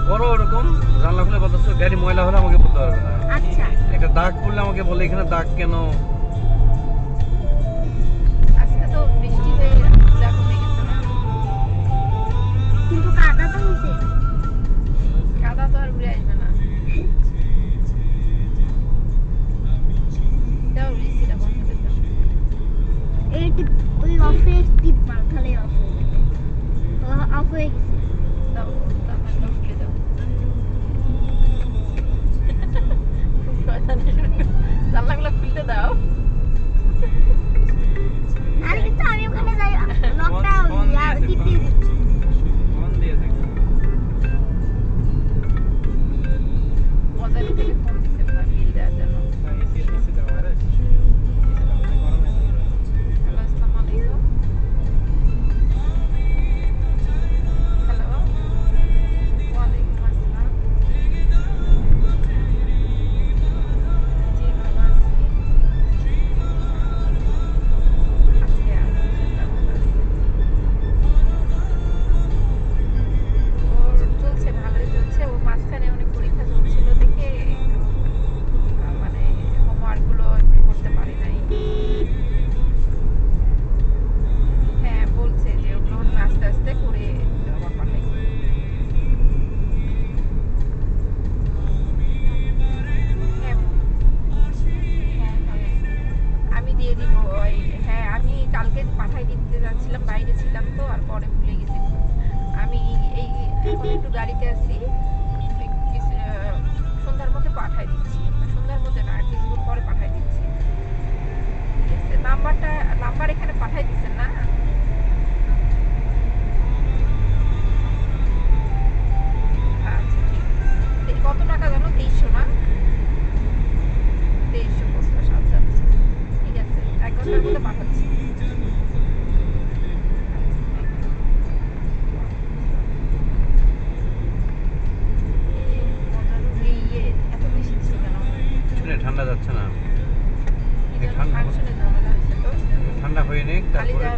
করো ওরকম, জানলা খুলে বলতেছো গাড়ি ময়লা হলে আমাকে বলতে পারবে না। আচ্ছা একটা দাগ পড়লে আমাকে বলে এখানে দাগ কেন। আজকে তো বৃষ্টি হয়ে ধুলা কমে গেছে না, কিন্তু কাদা তো হইছে। কাদা তো আর উড়ে আসবে না। দাও রিসিটা বন্ধ করে দাও। এই টিপ ওই অফে টিপ মার তাহলে অফ হয়ে যাবে। অফ হয়ে গেছে। দাও তারপর খুলে দাও। খুব শয়তানি শুরু করে। জানলাগুলো খুলতে দাও। আরে কিন্তু আমি ওখানে যাই লকটা টিপ দিয়ে ফোন দিয়ে দেখো। মজা নিতে ফোন দিছে না বিল দেওয়ার জন্য। হ্যালো আসসালামু আলাইকুম। হ্যালো ওয়ালাইকুম আসসালাম। জি ভালো আছি। আজকে আলহামদুলিল্লাহ ভালো আছি। ওর চলছে, ভালোই চলছে। ওর মাঝখানে অনেক পরীক্ষা চলছিল দেখে মানে হোমওয়ার্কগুলো একটু করতে পারি নাই। হ্যাঁ বলছে যে ওগুলো আমি আস্তে আস্তে করে আবার পাঠাই। হ্যাঁ হ্যাঁ হ্যাঁ আমি দিয়ে দিব। ওই হ্যাঁ আমি কালকে পাঠাই দিতে যাচ্ছিলাম, বাইরে ছিলাম তো আর পরে ভুলে গেছি। আমি এই এখন একটু গাড়িতে আছি, সন্ধ্যার মধ্যে পাঠাই দিচ্ছি। সন্ধ্যার মধ্যে না, কিছুক্ষণ পরে পাঠাই দিচ্ছি। ঠিক আছে, নাম্বার এখানে পাঠাই দিচ্ছেন না? আচ্ছা ঠিক আছে। কত টাকা জানো? 2300 না? 2350। আচ্ছা আচ্ছা ঠিক আছে, 1 ঘন্টার মধ্যে পাঠাচ্ছি। এত বেশি ছিল কেন? শুনে ঠান্ডা যাচ্ছে না। কি যেন ফাংশনে ঝামেলা হয়েছে তো। ঠান্ডা হয়ে নেই খালি তারপরে যা